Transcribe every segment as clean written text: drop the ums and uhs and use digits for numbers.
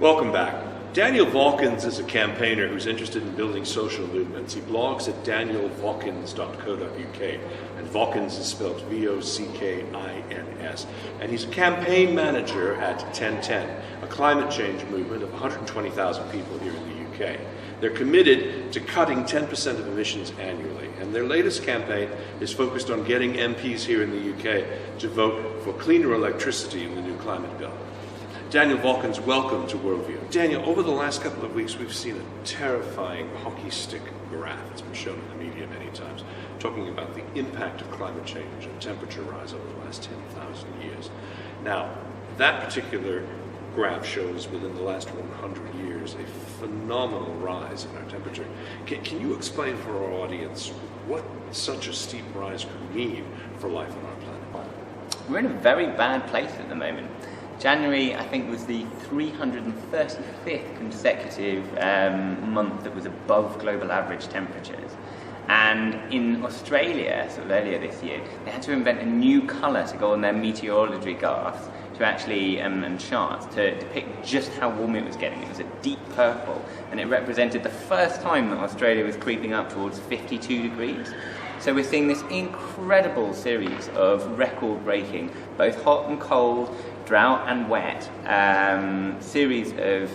Welcome back. Daniel Vockins is a campaigner who's interested in building social movements. He blogs at danielvockins.co.uk, and Vockins is spelled V-O-C-K-I-N-S. And he's a campaign manager at 1010, a climate change movement of 120,000 people here in the UK. They're committed to cutting 10% of emissions annually, and their latest campaign is focused on getting MPs here in the UK to vote for cleaner electricity in the new climate bill. Daniel Vockins, welcome to Worldview. Daniel, over the last couple of weeks, we've seen a terrifying hockey stick graph. It's been shown in the media many times, talking about the impact of climate change and temperature rise over the last 10,000 years. Now, that particular graph shows within the last 100 years a phenomenal rise in our temperature. Can you explain for our audience what such a steep rise could mean for life on our planet? We're in a very bad place at the moment. January, I think, was the 335th consecutive month that was above global average temperatures. And in Australia, sort of earlier this year, they had to invent a new colour to go on their meteorology graphs to actually, and charts, to depict just how warm it was getting. It was a deep purple, and it represented the first time that Australia was creeping up towards 52 degrees. So we're seeing this incredible series of record-breaking, both hot and cold, drought and wet, series of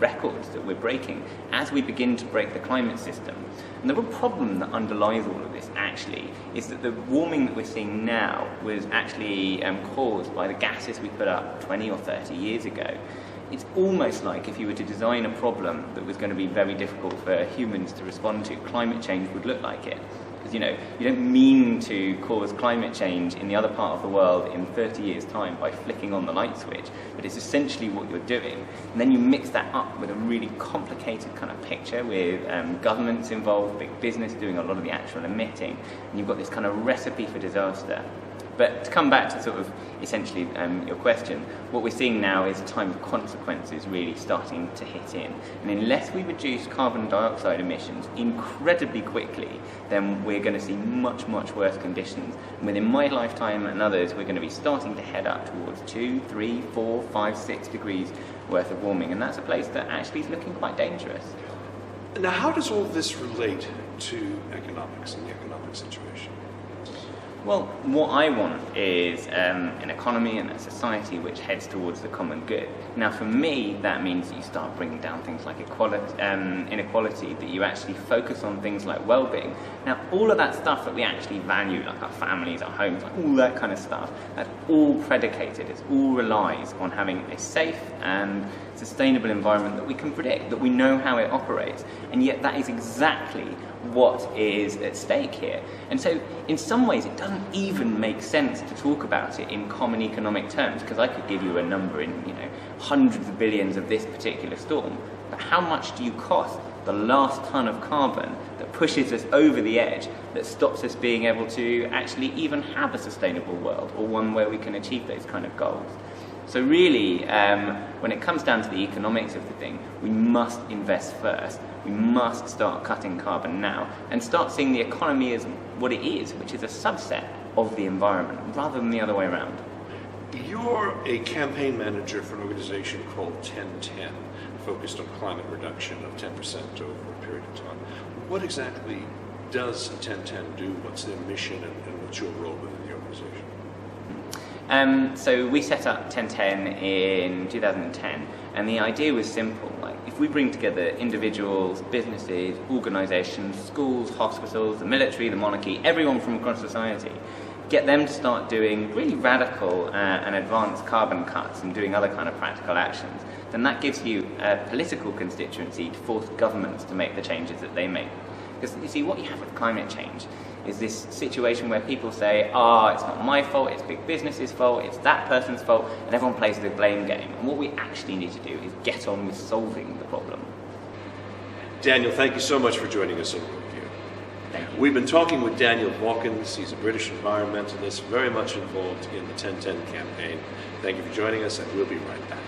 records that we're breaking as we begin to break the climate system. And the real problem that underlies all of this actually is that the warming that we're seeing now was actually caused by the gases we put up 20 or 30 years ago. It's almost like if you were to design a problem that was going to be very difficult for humans to respond to, climate change would look like it. Because, you don't mean to cause climate change in the other part of the world in 30 years' time by flicking on the light switch, but it's essentially what you're doing. And then you mix that up with a really complicated kind of picture with governments involved, big business doing a lot of the actual emitting, and you've got this kind of recipe for disaster. But to come back to sort of essentially your question, what we're seeing now is a time of consequences really starting to hit in. And unless we reduce carbon dioxide emissions incredibly quickly, then we're going to see much, much worse conditions. And within my lifetime and others, we're going to be starting to head up towards 2, 3, 4, 5, 6 degrees worth of warming. And that's a place that actually is looking quite dangerous. Now, how does all this relate to economics and the economic situation? Well, what I want is an economy and a society which heads towards the common good. Now, for me, that means that you start bringing down things like inequality, that you actually focus on things like well-being. Now, all of that stuff that we actually value, like our families, our homes, like all that kind of stuff, that's all predicated, it all relies on having a safe and sustainable environment that we can predict, that we know how it operates. And yet that is exactly what is at stake here. And so in some ways it doesn't even make sense to talk about it in common economic terms, because I could give you a number in hundreds of billions of this particular storm, but how much do you cost the last ton of carbon that pushes us over the edge, that stops us being able to actually even have a sustainable world, or one where we can achieve those kind of goals? So really, when it comes down to the economics of the thing, we must invest first. We must start cutting carbon now and start seeing the economy as what it is, which is a subset of the environment, rather than the other way around. You're a campaign manager for an organization called 1010, focused on climate reduction of 10% over a period of time. What exactly does 1010 do? What's their mission, and what's your role within the organization? So we set up 1010 in 2010, and the idea was simple. Like, if we bring together individuals, businesses, organizations, schools, hospitals, the military, the monarchy, everyone from across society, get them to start doing really radical and advanced carbon cuts and doing other kind of practical actions, then that gives you a political constituency to force governments to make the changes that they make. Because you see, what you have with climate change is this situation where people say, it's not my fault, it's big business's fault, it's that person's fault, and everyone plays the blame game. And what we actually need to do is get on with solving the problem. Daniel, thank you so much for joining us on Worldview. Thank you. We've been talking with Daniel Vockins. He's a British environmentalist, very much involved in the 1010 campaign. Thank you for joining us, and we'll be right back.